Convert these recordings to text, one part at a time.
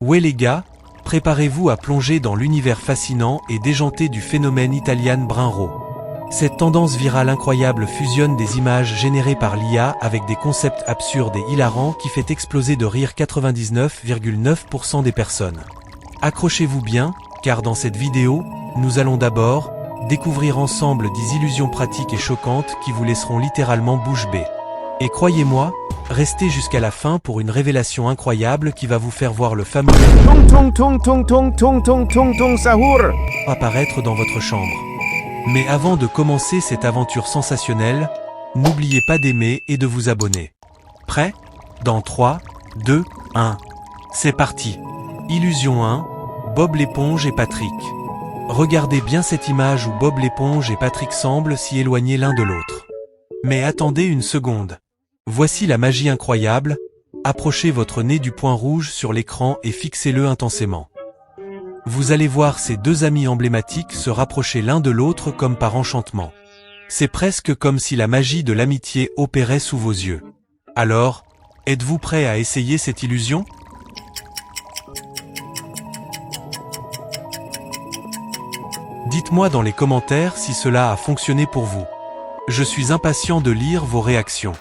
Ouais les gars, préparez-vous à plonger dans l'univers fascinant et déjanté du phénomène Italian Brain Rot. Cette tendance virale incroyable fusionne des images générées par l'IA avec des concepts absurdes et hilarants qui fait exploser de rire 99,9% des personnes. Accrochez-vous bien, car dans cette vidéo, nous allons d'abord découvrir ensemble des illusions pratiques et choquantes qui vous laisseront littéralement bouche bée. Et croyez-moi, restez jusqu'à la fin pour une révélation incroyable qui va vous faire voir le fameux Sahur. apparaître dans votre chambre. Mais avant de commencer cette aventure sensationnelle, n'oubliez pas d'aimer et de vous abonner. Prêt? Dans 3, 2, 1. C'est parti. Illusion 1, Bob l'éponge et Patrick. Regardez bien cette image où Bob l'éponge et Patrick semblent si éloignés l'un de l'autre. Mais attendez une seconde. Voici la magie incroyable, approchez votre nez du point rouge sur l'écran et fixez-le intensément. Vous allez voir ces deux amis emblématiques se rapprocher l'un de l'autre comme par enchantement. C'est presque comme si la magie de l'amitié opérait sous vos yeux. Alors, êtes-vous prêt à essayer cette illusion? Dites-moi dans les commentaires si cela a fonctionné pour vous. Je suis impatient de lire vos réactions.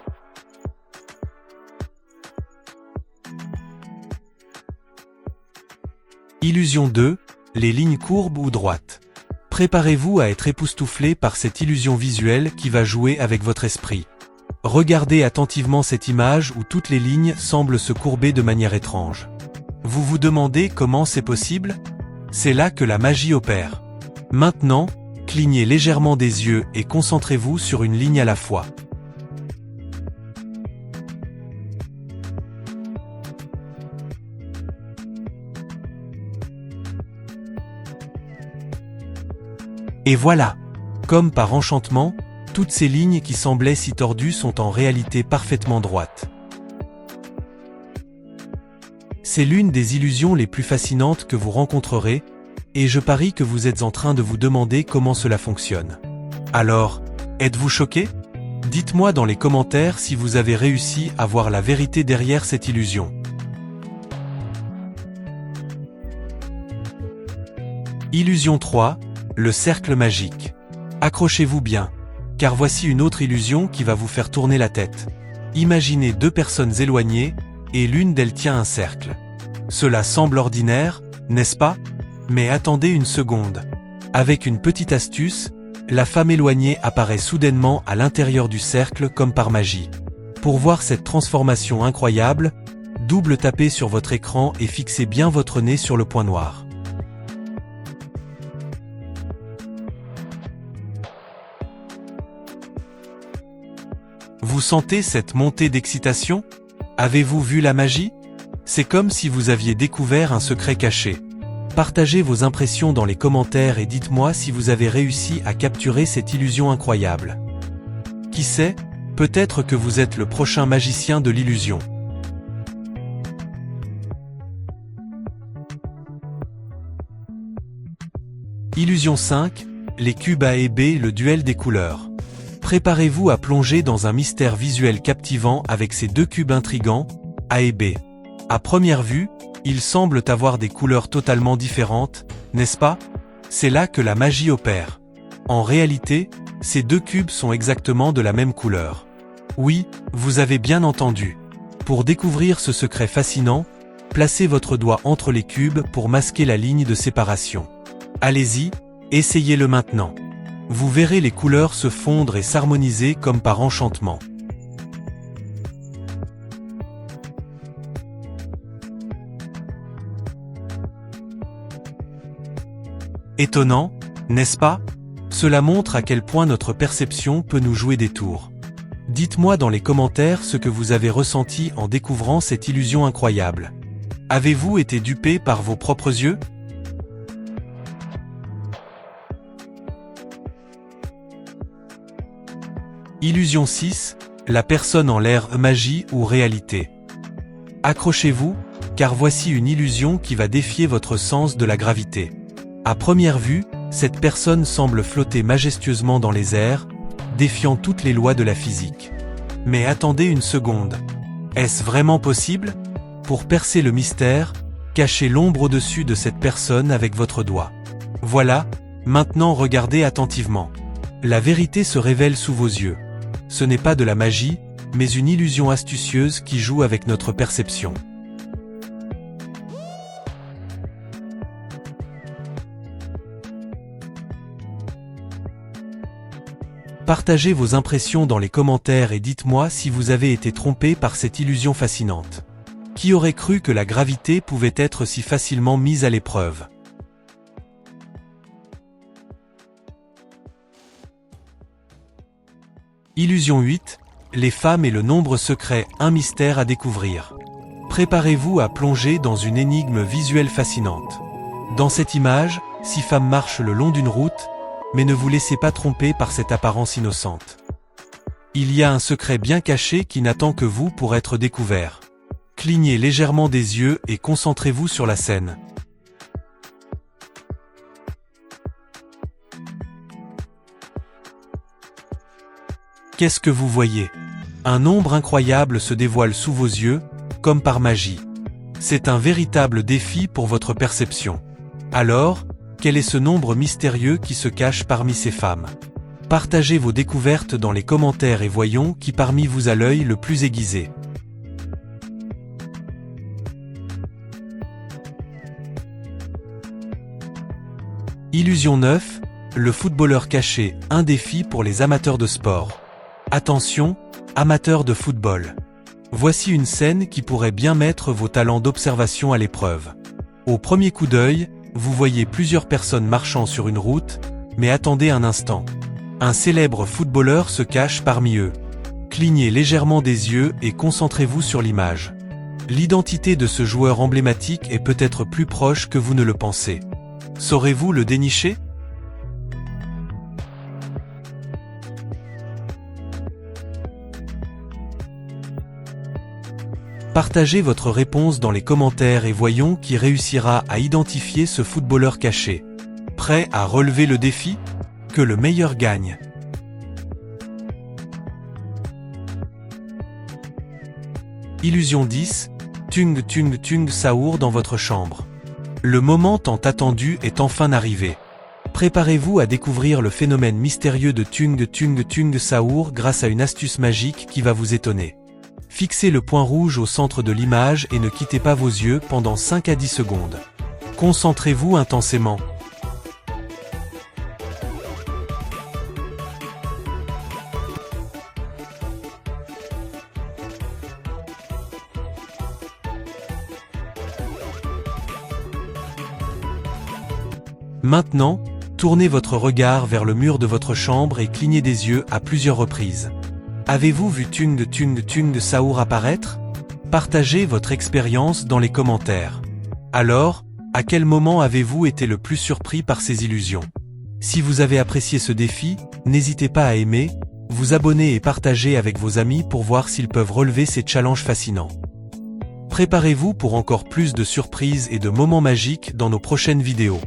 Illusion 2, les lignes courbes ou droites. Préparez-vous à être époustouflé par cette illusion visuelle qui va jouer avec votre esprit. Regardez attentivement cette image où toutes les lignes semblent se courber de manière étrange. Vous vous demandez comment c'est possible? C'est là que la magie opère. Maintenant, clignez légèrement des yeux et concentrez-vous sur une ligne à la fois. Et voilà! Comme par enchantement, toutes ces lignes qui semblaient si tordues sont en réalité parfaitement droites. C'est l'une des illusions les plus fascinantes que vous rencontrerez, et je parie que vous êtes en train de vous demander comment cela fonctionne. Alors, êtes-vous choqué? Dites-moi dans les commentaires si vous avez réussi à voir la vérité derrière cette illusion. Illusion 3, le cercle magique. Accrochez-vous bien, car voici une autre illusion qui va vous faire tourner la tête. Imaginez deux personnes éloignées, et l'une d'elles tient un cercle. Cela semble ordinaire, n'est-ce pas? Mais attendez une seconde. Avec une petite astuce, la femme éloignée apparaît soudainement à l'intérieur du cercle comme par magie. Pour voir cette transformation incroyable, double tapez sur votre écran et fixez bien votre nez sur le point noir. Vous sentez cette montée d'excitation? Avez-vous vu la magie? C'est comme si vous aviez découvert un secret caché. Partagez vos impressions dans les commentaires et dites-moi si vous avez réussi à capturer cette illusion incroyable. Qui sait, peut-être que vous êtes le prochain magicien de l'illusion. Illusion 5, les cubes A et B, le duel des couleurs. Préparez-vous à plonger dans un mystère visuel captivant avec ces deux cubes intrigants, A et B. À première vue, ils semblent avoir des couleurs totalement différentes, n'est-ce pas? C'est là que la magie opère. En réalité, ces deux cubes sont exactement de la même couleur. Oui, vous avez bien entendu. Pour découvrir ce secret fascinant, placez votre doigt entre les cubes pour masquer la ligne de séparation. Allez-y, essayez-le maintenant. Vous verrez les couleurs se fondre et s'harmoniser comme par enchantement. Étonnant, n'est-ce pas? Cela montre à quel point notre perception peut nous jouer des tours. Dites-moi dans les commentaires ce que vous avez ressenti en découvrant cette illusion incroyable. Avez-vous été dupé par vos propres yeux? Illusion 6, la personne en l'air, magie ou réalité. Accrochez-vous, car voici une illusion qui va défier votre sens de la gravité. À première vue, cette personne semble flotter majestueusement dans les airs, défiant toutes les lois de la physique. Mais attendez une seconde. Est-ce vraiment possible? Pour percer le mystère, Cachez l'ombre au-dessus de cette personne avec votre doigt. Voilà, maintenant regardez attentivement. La vérité se révèle sous vos yeux. Ce n'est pas de la magie, mais une illusion astucieuse qui joue avec notre perception. Partagez vos impressions dans les commentaires et dites-moi si vous avez été trompé par cette illusion fascinante. Qui aurait cru que la gravité pouvait être si facilement mise à l'épreuve? Illusion 8, les femmes et le nombre secret, un mystère à découvrir. Préparez-vous à plonger dans une énigme visuelle fascinante. Dans cette image, 6 femmes marchent le long d'une route, mais ne vous laissez pas tromper par cette apparence innocente. Il y a un secret bien caché qui n'attend que vous pour être découvert. Clignez légèrement des yeux et concentrez-vous sur la scène. Qu'est-ce que vous voyez? Un nombre incroyable se dévoile sous vos yeux, comme par magie. C'est un véritable défi pour votre perception. Alors, quel est ce nombre mystérieux qui se cache parmi ces femmes? Partagez vos découvertes dans les commentaires et voyons qui parmi vous a l'œil le plus aiguisé. Illusion 9, le footballeur caché, un défi pour les amateurs de sport. Attention, amateurs de football. Voici une scène qui pourrait bien mettre vos talents d'observation à l'épreuve. Au premier coup d'œil, vous voyez plusieurs personnes marchant sur une route, mais attendez un instant. Un célèbre footballeur se cache parmi eux. Clignez légèrement des yeux et concentrez-vous sur l'image. L'identité de ce joueur emblématique est peut-être plus proche que vous ne le pensez. Saurez-vous le dénicher? Partagez votre réponse dans les commentaires et voyons qui réussira à identifier ce footballeur caché. Prêt à relever le défi? Que le meilleur gagne. Illusion 10, Tung Tung Tung Saour dans votre chambre. Le moment tant attendu est enfin arrivé. Préparez-vous à découvrir le phénomène mystérieux de Tung Tung Tung Saour grâce à une astuce magique qui va vous étonner. Fixez le point rouge au centre de l'image et ne quittez pas vos yeux pendant 5 à 10 secondes. Concentrez-vous intensément. Maintenant, tournez votre regard vers le mur de votre chambre et clignez des yeux à plusieurs reprises. Avez-vous vu Tung Tung Tung Saour apparaître? Partagez votre expérience dans les commentaires. Alors, à quel moment avez-vous été le plus surpris par ces illusions? Si vous avez apprécié ce défi, n'hésitez pas à aimer, vous abonner et partager avec vos amis pour voir s'ils peuvent relever ces challenges fascinants. Préparez-vous pour encore plus de surprises et de moments magiques dans nos prochaines vidéos.